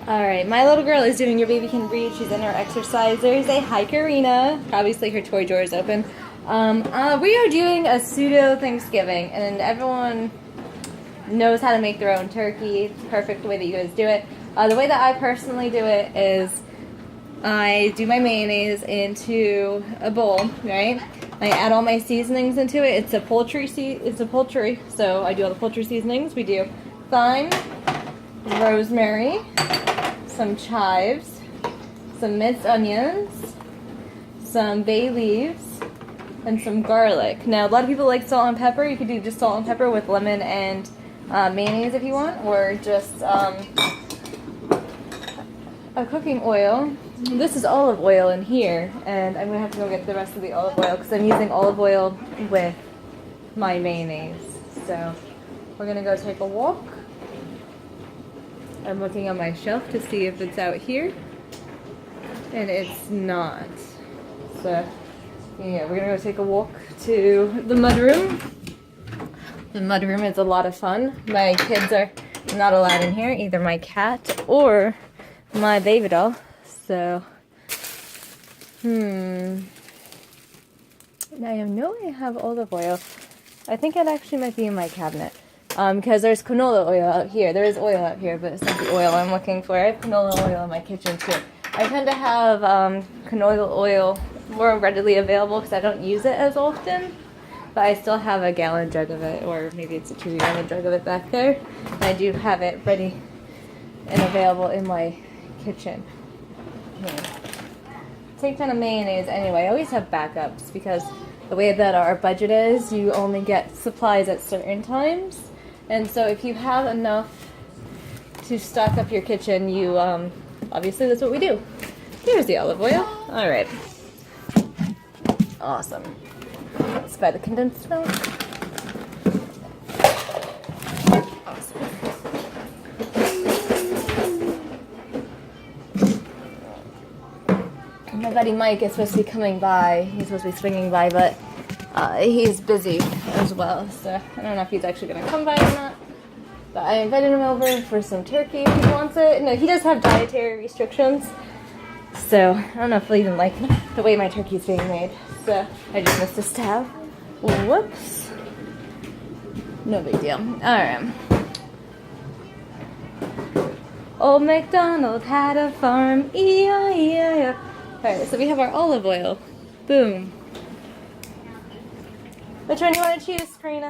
Alright, my little girl is doing Your Baby Can Breathe. She's in her exerciser. Say hi, Karina. Obviously, her toy drawer is open. We are doing a pseudo Thanksgiving, and everyone knows how to make their own turkey. It's the perfect way that you guys do it. The way that I personally do it is I do my mayonnaise into a bowl, right? I add all my seasonings into it. It's a poultry, so I do all the poultry seasonings. We do thyme, rosemary, some chives, some minced onions, some bay leaves, and some garlic. Now, a lot of people like salt and pepper. You could do just salt and pepper with lemon and mayonnaise if you want, or just a cooking oil. This is olive oil in here, and I'm gonna have to go get the rest of the olive oil because I'm using olive oil with my mayonnaise. So we're gonna go take a walk. I'm looking on my shelf to see if it's out here, and it's not. So yeah, we're gonna go take a walk to the mudroom. The mudroom is a lot of fun. My kids are not allowed in here, either my cat or my baby doll. So, now I know I have olive oil. I think it actually might be in my cabinet. Because there's canola oil out here. There is oil out here, but it's not the oil I'm looking for. I have canola oil in my kitchen too. I tend to have canola oil more readily available because I don't use it as often. But I still have a gallon jug of it, or maybe it's a 2-gallon jug of it back there. And I do have it ready and available in my kitchen. Take ton of mayonnaise anyway. I always have backups because the way that our budget is, you only get supplies at certain times. And so if you have enough to stock up your kitchen, you, obviously that's what we do. Here's the olive oil. All right. Awesome. Let's buy the condensed milk. Awesome. My buddy Mike is supposed to be coming by. He's supposed to be swinging by, but he's busy as well, so I don't know if he's actually going to come by or not. But I invited him over for some turkey if he wants it. No, he does have dietary restrictions, so I don't know if he'll even like the way my turkey's being made. So I just missed a stab. Whoops. No big deal. Alright. Old MacDonald had a farm. E-I-E-I-O. Alright, so we have our olive oil. Boom. Which one do you want to choose, Karina?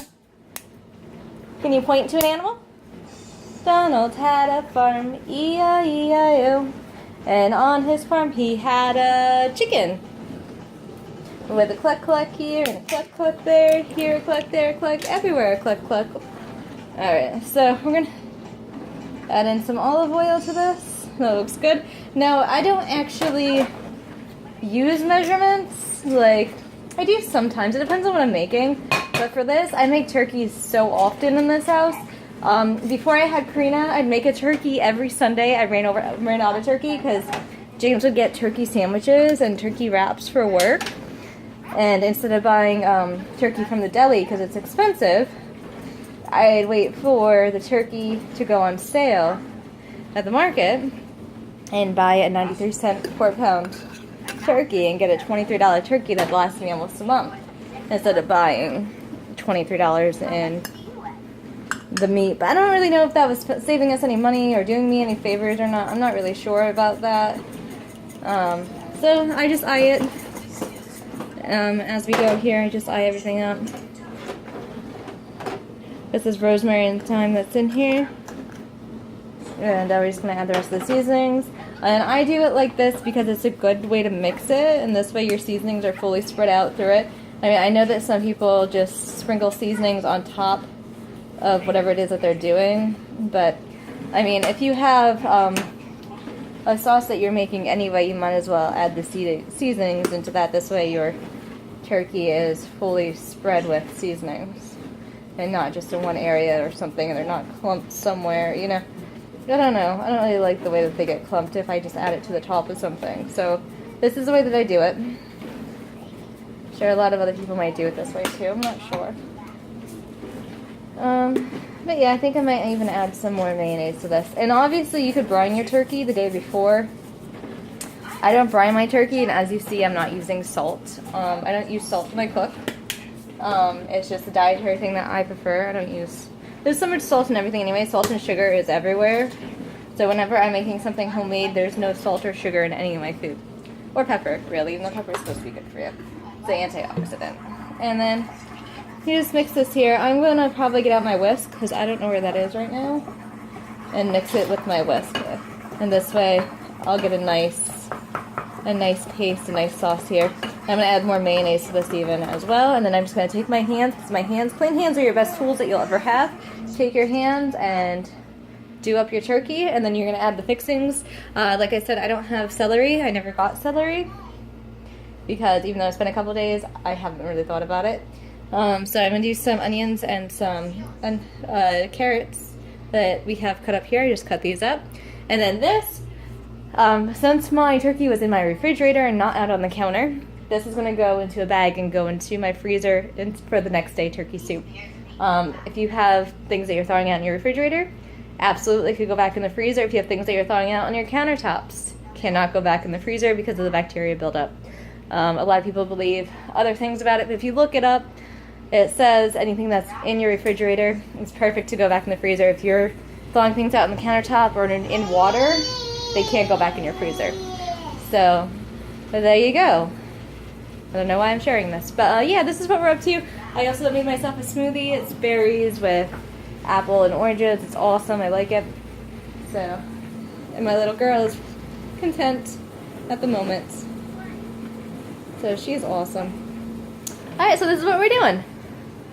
Can you point to an animal? Donald had a farm, E-I-E-I-O. And on his farm he had a chicken. With a cluck-cluck here and a cluck-cluck there. Here a cluck, there a cluck, everywhere a cluck-cluck. Alright, so we're going to add in some olive oil to this. That looks good. Now, I don't actually use measurements. Like, I do sometimes. It depends on what I'm making. But for this, I make turkeys so often in this house. Before I had Karina, I'd make a turkey every Sunday. I ran out of turkey because James would get turkey sandwiches and turkey wraps for work. And instead of buying turkey from the deli because it's expensive, I'd wait for the turkey to go on sale at the market and buy a 93-cent per-pound turkey and get a $23 turkey that lasts me almost a month instead of buying $23 in the meat. But I don't really know if that was saving us any money or doing me any favors or not. I'm not really sure about that. So I just eye it. As we go here, I just eye everything up. This is rosemary and thyme that's in here. And we're just going to add the rest of the seasonings. And I do it like this because it's a good way to mix it, and this way your seasonings are fully spread out through it. I mean, I know that some people just sprinkle seasonings on top of whatever it is that they're doing, but I mean, if you have a sauce that you're making anyway, you might as well add the seasonings into that. This way your turkey is fully spread with seasonings and not just in one area or something, and they're not clumped somewhere, you know. I don't know. I don't really like the way that they get clumped if I just add it to the top of something. So this is the way that I do it. Sure, a lot of other people might do it this way too. I'm not sure. But yeah, I think I might even add some more mayonnaise to this. And obviously you could brine your turkey the day before. I don't brine my turkey, and as you see, I'm not using salt. I don't use salt when I cook. It's just a dietary thing that I prefer. I don't use... There's so much salt in everything anyway. Salt and sugar is everywhere. So whenever I'm making something homemade, there's no salt or sugar in any of my food. Or pepper, really. Even though pepper is supposed to be good for you. It's the antioxidant. And then you just mix this here. I'm going to probably get out my whisk, because I don't know where that is right now. And mix it with my whisk. And this way, I'll get a nice paste, a nice sauce here. I'm going to add more mayonnaise to this even as well. And then I'm just going to take my hands, because clean hands are your best tools that you'll ever have. Take your hands and do up your turkey, and then you're going to add the fixings. Like I said, I don't have celery. I never got celery, because even though it's been a couple days, I haven't really thought about it. So I'm going to use some onions and some carrots that we have cut up here. I just cut these up. And then this, since my turkey was in my refrigerator and not out on the counter, this is going to go into a bag and go into my freezer for the next day turkey soup. If you have things that you're thawing out in your refrigerator, absolutely could go back in the freezer. If you have things that you're thawing out on your countertops, cannot go back in the freezer because of the bacteria buildup. A lot of people believe other things about it, but if you look it up, it says anything that's in your refrigerator is perfect to go back in the freezer. If you're thawing things out on the countertop or in water, they can't go back in your freezer. So there you go. I don't know why I'm sharing this, but yeah, this is what we're up to. I also made myself a smoothie. It's berries with apple and oranges. It's awesome. I like it. So, and my little girl is content at the moment. So she's awesome. Alright, so this is what we're doing.